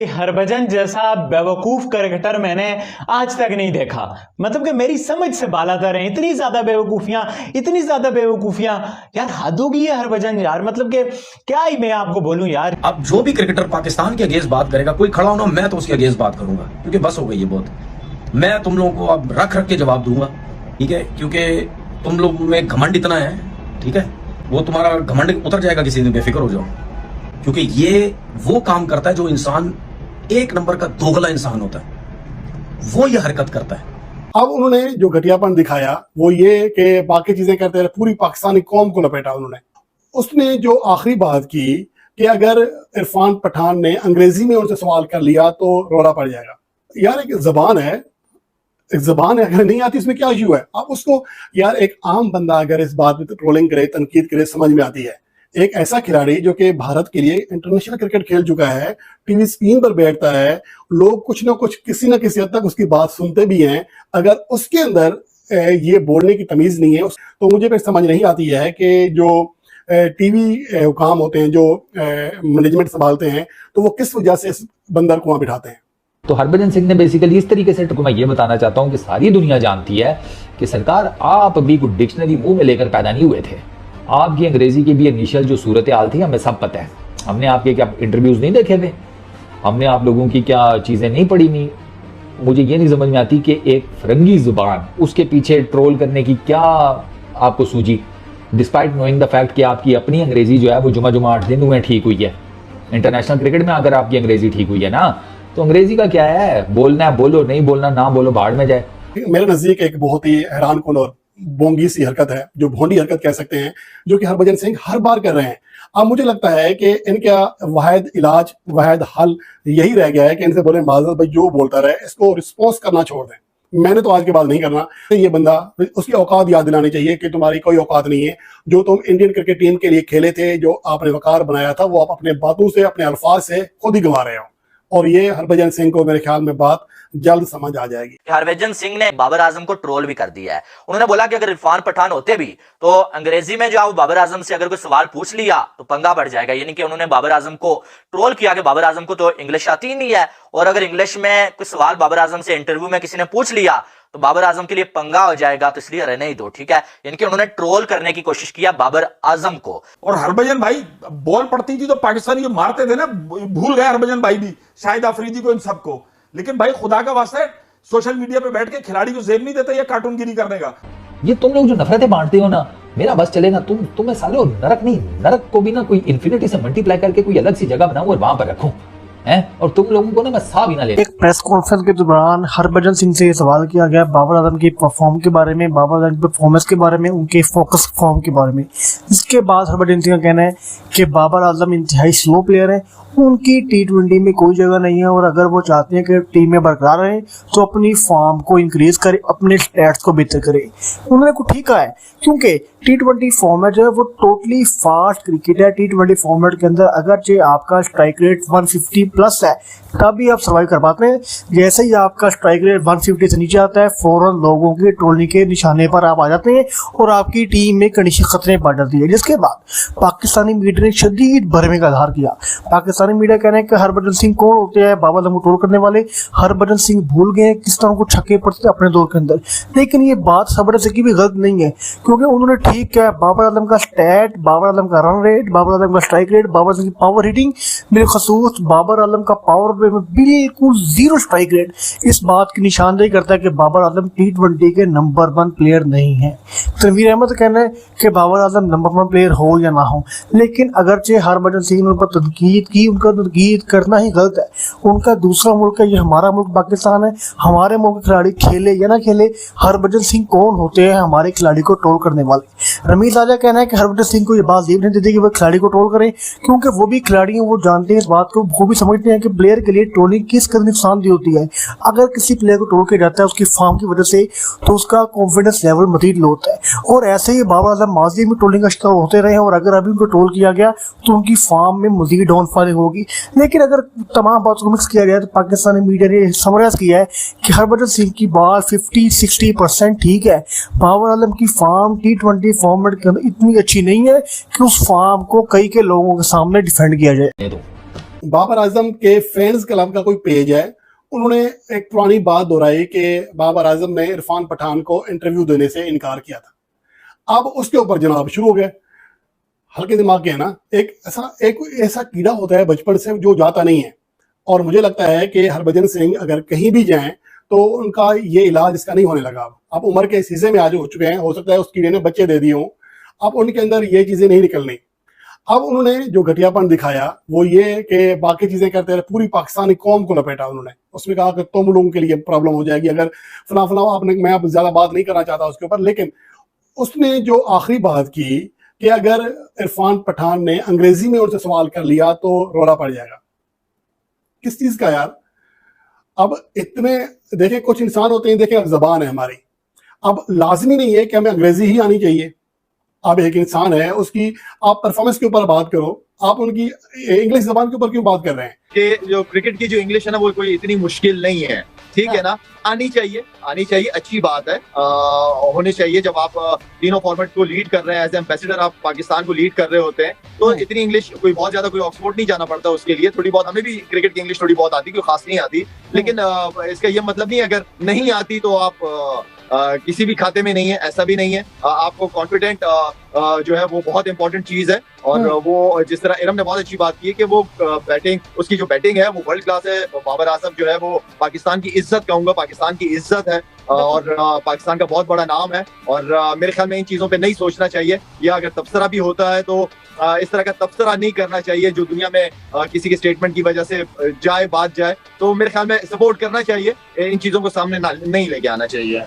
हरभजन जैसा बेवकूफ क्रिकेटर मैंने आज तक नहीं देखा। मतलब कि मेरी समझ से बालातर है। इतनी ज्यादा बेवकूफियां यार, हद होगी है हरभजन यार। मतलब कि क्या ही मैं आपको बोलूं यार। अब जो भी क्रिकेटर पाकिस्तान के अगेंस्ट बात करेगा, कोई खड़ा होना, मैं तो उसके अगेंस्ट बात करूंगा, क्योंकि बस हो गई है बहुत। मैं तुम लोगों को अब रख के जवाब दूंगा, ठीक है, क्योंकि तुम लोग में घमंड इतना है, ठीक है, वो तुम्हारा घमंड उतर जाएगा किसी दिन, बेफिक्र हो जाओ। क्योंकि ये वो काम करता है जो इंसान एक नंबर का दोगला इंसान होता है, वो ये हरकत करता है। अब उन्होंने जो घटियापन दिखाया वो ये कि बाकी चीजें करते रहे, पूरी पाकिस्तानी कौम को लपेटा उन्होंने। उसने जो आखिरी बात की कि अगर इरफान पठान ने अंग्रेजी में उनसे सवाल कर लिया तो रोड़ा पड़ जाएगा। यार एक जबान है, अगर नहीं आती इसमें क्या इशू है? अब उसको यार एक आम बंदा अगर इस बात पे ट्रोलिंग करे, तनकीद करे, समझ में आती है। एक ऐसा खिलाड़ी जो कि भारत के लिए इंटरनेशनल क्रिकेट खेल चुका है, टीवी स्क्रीन पर बैठता है, लोग कुछ ना कुछ किसी ना किसी हद तक उसकी बात सुनते भी हैं, अगर उसके अंदर ये बोलने की तमीज नहीं है तो मुझे फिर समझ नहीं आती है कि जो टीवी हुकाम होते हैं, जो मैनेजमेंट संभालते हैं, तो वो किस वजह से इस बंदर को वहां बिठाते हैं। तो हरभजन सिंह ने बेसिकली इस तरीके से, मैं ये बताना चाहता हूं कि सारी दुनिया जानती है कि सरकार आप भी कुछ डिक्शनरी मुंह में लेकर पैदा नहीं हुए थे। आपकी अंग्रेजी की भी इनिशियल जो सूरत हाल थी हमें सब पता है। हमने आपके क्या इंटरव्यूज नहीं देखे थे, हमने आप लोगों की क्या चीजें नहीं पढ़ी नहीं। मुझे ये नहीं समझ में आती कि एक फरंगी जुबान, उसके पीछे ट्रोल करने की क्या आपको सूझी, डिस्पाइट नोइंग द फैक्ट कि आपकी अपनी अंग्रेजी जो है वो जुमा 8 दिन हुए ठीक हुई है। इंटरनेशनल क्रिकेट में अगर आपकी अंग्रेजी ठीक हुई है ना, तो अंग्रेजी का क्या है, बोलना है बोलो, नहीं बोलना ना बोलो, भाड़ में जाए। मेरे नजदीक एक बहुत ही हैरानकुन और बोंगी सी हरकत है, जो भोंडी हरकत कह सकते हैं, जो कि हरभजन सिंह हर बार कर रहे हैं। अब मुझे लगता है कि इनका वाहिद इलाज, वाहिद हल यही रह गया है कि इनसे बोले माजरत भाई, जो बोलता रहे, इसको रिस्पॉन्स करना छोड़ दें। मैंने तो आज के बाद नहीं करना। ये बंदा, उसकी औकात याद दिलानी चाहिए कि तुम्हारी कोई औकात नहीं है। जो तुम इंडियन क्रिकेट टीम के लिए खेले थे, जो आपने वकार बनाया था, वो आप अपने बातों से, अपने अल्फाज से खुद ही गंवा रहे हो। और ये हरभजन सिंह को मेरे ख्याल में बात जल्द समझ आ जाएगी। हरभजन सिंह ने बाबर आजम को ट्रोल भी कर दिया है। उन्होंने बोला कि अगर इरफान पठान होते भी तो अंग्रेजी में जो बाबर आजम से अगर कोई सवाल पूछ लिया तो पंगा बढ़ जाएगा। यानी कि उन्होंने बाबर आजम को ट्रोल किया कि बाबर आजम को तो इंग्लिश आती ही नहीं है, और अगर इंग्लिश में कोई सवाल बाबर आजम से इंटरव्यू में किसी ने पूछ लिया तो बाबर आजम के लिए पंगा हो जाएगा, तो इसलिए रहने ही दो, ठीक है। यानी कि उन्होंने ट्रोल करने की कोशिश किया बाबर आजम को। और हरभजन भाई बॉल पड़ती थी तो पाकिस्तानी जो मारते थे ना, भूल गए हरभजन भाई भी, शाहिद अफरीदी को, इन सबको। लेकिन भाई खुदा का वास्ता है, सोशल मीडिया पे बैठ के खिलाड़ी को जेब नहीं देता ये कार्टूनगिरी करने का। ये तुम लोग जो नफरतें बांटते हो ना, मेरा बस चले ना, तुम्हें सालो नरक नहीं, नरक को भी ना कोई इन्फिनिटी से मल्टीप्लाई करके कोई अलग सी जगह बनाऊं और वहां पर रखूं, हैं? और तुम लोगों को ना मैं साह भी ना ले। एक प्रेस कॉन्फ्रेंस के दौरान हरभजन सिंह से ये सवाल किया गया बाबर आजम की परफॉर्म के बारे में, बाबर आजम की परफॉर्मेंस के बारे में, उनके फोकस फॉर्म के बारे में। इसके बाद हरभजन सिंह का कहना है कि बाबर आजम इंतहाई स्लो प्लेयर है, उनकी T20 में कोई जगह नहीं है, और अगर वो चाहते हैं कि टीम में बरकरार रहे तो अपनी फॉर्म को इंक्रीज करे, अपने स्टैट्स को बेहतर करे। उन्होंने कुछ ठीक कहा है, क्योंकि T20 फॉर्मेट जो है वो टोटली फास्ट क्रिकेट है। T20 फॉर्मेट के अंदर अगरचे आपका स्ट्राइक रेट 150 प्लस है तभी आप सर्वाइव कर पाते हैं। जैसे ही आपका स्ट्राइक रेट 150 से नीचे आता है, फौरन लोगों की ट्रोलिंग के निशाने पर आप आ जाते हैं और आपकी टीम में कंडीशन खतरे बढ़ जाती है। जिसके बाद पाकिस्तानी मीडिया ने शदीद भरमे का इजहार किया। पाकिस्तानी मीडिया कह रहे हैं कि हरभजन सिंह कौन होते हैं बाबर आजम को ट्रोल करने वाले। हरभजन सिंह भूल गए किस तरह को छक्के पड़ते थे अपने दौर के अंदर। लेकिन ये बात हरभजन सिंह की भी गलत नहीं है, क्योंकि उन्होंने ठीक किया बाबर आजम का स्टैट, बाबर आजम का रन रेट, बाबर आजम का स्ट्राइक रेट, बाबर आजम की पावर हिटिंग, बिलखसूस बाबर आजम का पावर प्ले में बिल्कुल 0 स्ट्राइक रेट इस बात की निशानदेही करता है कि बाबर आजम T20 के नंबर 1 प्लेयर नहीं है। तनवीर अहमद का कहना है कि बाबर आजम नंबर 1 प्लेयर हो या ना हो, लेकिन अगरचे हरभजन सिंह ने उन पर तनकीद की, उनका तनकीद करना ही गलत है। उनका दूसरा मुल्क है, ये हमारा मुल्क पाकिस्तान है। हमारे मुल्क के खिलाड़ी खेले या ना खेले, हरभजन सिंह कौन होते हैं हमारे खिलाड़ी को ट्रोल करने वाले। रमीज राजा कहना है कि हरभजन सिंह को ये बात जेब नहीं देती कि वो खिलाड़ी को ट्रोल करें, क्योंकि वो भी खिलाड़ी हैं, वो जानते हैं इस बात को, वो भी समझते हैं कि प्लेयर के लिए ट्रोलिंग किस कदर नुकसानदेह होती है। अगर किसी प्लेयर को ट्रोल किया जाता है उसकी फॉर्म की वजह से, तो उसका कॉन्फिडेंस लेवल मजीद लो होता है। और ऐसे ही बाबर आजम माजी में ट्रोलिंग का शिकार होते रहे, और अगर अभी उनको ट्रोल किया गया तो उनकी फॉर्म में मजीद डाउनफॉलिंग होगी। लेकिन अगर तमाम बातों को मिक्स किया जाए तो पाकिस्तानी मीडिया ने समराइज किया है कि हरभजन सिंह की बॉल 50-60% ठीक है। बाबर आजम की फॉर्म T20 फॉर्मेट के अंदर इतनी अच्छी नहीं है कि उस फॉर्म को कई के लोगों के सामने डिफेंड किया जाए। बाबर आजम के फैंस क्लब का कोई पेज है, उन्होंने एक पुरानी बात दोहराई कि बाबर आजम ने इरफान पठान को इंटरव्यू देने से इनकार किया था। अब उसके ऊपर जनाब शुरू हो गए। हल्के दिमाग के है ना, एक ऐसा कीड़ा होता है बचपन से जो जाता नहीं है, और मुझे लगता है कि हरभजन सिंह अगर कहीं भी जाएं तो उनका ये इलाज इसका नहीं होने लगा। अब उम्र के इस हिस्से में आज हो चुके हैं, हो सकता है उस कीड़े ने बच्चे दे दिए हों, अब उनके अंदर ये चीजें नहीं निकलनी। अब उन्होंने जो घटियापन दिखाया वो ये कि बाकी चीजें करते रहे, पूरी पाकिस्तानी कौम को लपेटा उन्होंने। उसमें कहा कि तुम लोगों के लिए प्रॉब्लम हो जाएगी अगर फला आपने, मैं अब ज्यादा बात नहीं करना चाहता उसके ऊपर, लेकिन उसने जो आखिरी बात की कि अगर इरफान पठान ने अंग्रेजी में उनसे सवाल कर लिया तो रोला पड़ जाएगा। किस चीज का यार? अब इतने देखें, कुछ इंसान होते हैं, देखें अब जबान है हमारी, अब लाजमी नहीं है कि हमें अंग्रेजी ही आनी चाहिए। अब एक इंसान है, उसकी आप परफॉर्मेंस के ऊपर बात करो, आप उनकी इंग्लिश जबान के ऊपर क्यों बात कर रहे हैं? कि जो क्रिकेट की जो इंग्लिश है ना वो कोई इतनी मुश्किल नहीं है, ठीक है ना, आनी चाहिए, अच्छी बात है, होनी चाहिए। जब आप तीनों फॉर्मेट को लीड कर रहे हैं, एज एम्बेसडर आप पाकिस्तान को लीड कर रहे होते हैं, तो इतनी इंग्लिश कोई बहुत ज्यादा कोई ऑक्सफोर्ड नहीं जाना पड़ता उसके लिए। थोड़ी बहुत हमें भी क्रिकेट की इंग्लिश थोड़ी बहुत आती, कोई खास नहीं आती, लेकिन इसका ये मतलब नहीं अगर नहीं आती तो आप किसी भी खाते में नहीं है, ऐसा भी नहीं है। आपको कॉन्फिडेंट जो है वो बहुत इंपॉर्टेंट चीज है, और वो जिस तरह इरम ने बहुत अच्छी बात की है कि वो बैटिंग, उसकी जो बैटिंग है वो वर्ल्ड क्लास है। बाबर आजम जो है वो पाकिस्तान की इज्जत, कहूंगा पाकिस्तान की इज्जत है, और पाकिस्तान का बहुत बड़ा नाम है, और मेरे ख्याल में इन चीजों पे नहीं सोचना चाहिए, या अगर तबसरा भी होता है तो इस तरह का तबसरा नहीं करना चाहिए जो दुनिया में किसी के स्टेटमेंट की वजह से बात जाए। तो मेरे ख्याल में सपोर्ट करना चाहिए, इन चीजों को सामने नहीं लेके आना चाहिए।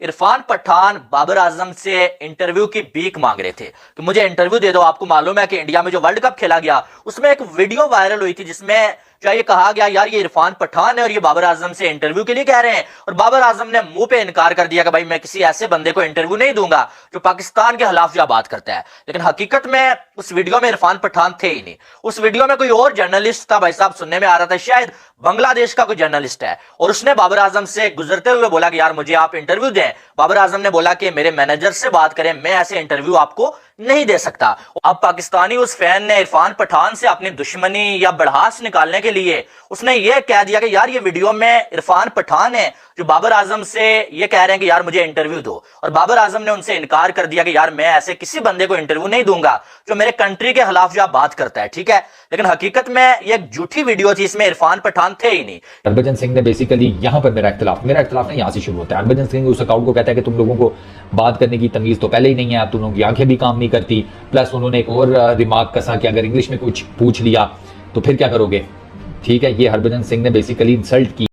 इरफान पठान बाबर आजम से इंटरव्यू की भीख मांग रहे थे कि मुझे इंटरव्यू दे दो। आपको मालूम है कि इंडिया में जो वर्ल्ड कप खेला गया उसमें एक वीडियो वायरल हुई थी जिसमें ये कहा गया यार ये इरफान पठान है और ये बाबर आजम से इंटरव्यू के लिए कह रहे हैं, और बाबर आजम ने मुंह पे इनकार कर दिया कि भाई मैं किसी ऐसे बंदे को इंटरव्यू नहीं दूंगा जो पाकिस्तान के खिलाफ जो बात करता है। लेकिन हकीकत में उस वीडियो में इरफान पठान थे ही नहीं, उस वीडियो में कोई और जर्नलिस्ट था। भाई साहब सुनने में आ रहा था शायद बांग्लादेश का कोई जर्नलिस्ट है, और उसने बाबर आजम से गुजरते हुए बोला कि यार मुझे आप इंटरव्यू दें। बाबर आजम ने बोला कि मेरे मैनेजर से बात करें, मैं ऐसे इंटरव्यू आपको नहीं दे सकता। अब पाकिस्तानी उस फैन ने इरफान पठान से अपनी दुश्मनी या बड़ास निकालने के लिए उसने ये कह दिया कि यार ये वीडियो में इरफान पठान है जो बाबर आजम से ये कह रहे हैं कि यार मुझे इंटरव्यू दो, और बाबर आजम ने उनसे इनकार कर दिया कि यार मैं ऐसे किसी बंदे को इंटरव्यू नहीं दूंगा जो मेरे कंट्री के खिलाफ जो बात करता है, ठीक है। लेकिन हकीकत में ये एक झूठी वीडियो थी, इसमें इरफान पठान थे ही नहीं। हरभजन सिंह ने बेसिकली यहाँ पर मेरा इख्तिलाफ नहीं यहाँ से शुरू होता है। हरभजन सिंह उस अकाउंट को कहता है कि तुम लोगों को बात करने की तमीज तो पहले ही नहीं है, अब तुम लोगों की आंखें भी काम नहीं करती, प्लस उन्होंने एक और दिमाग कसा कि अगर इंग्लिश में कुछ पूछ लिया तो फिर क्या करोगे, ठीक है। ये हरभजन सिंह ने बेसिकली इंसल्ट की।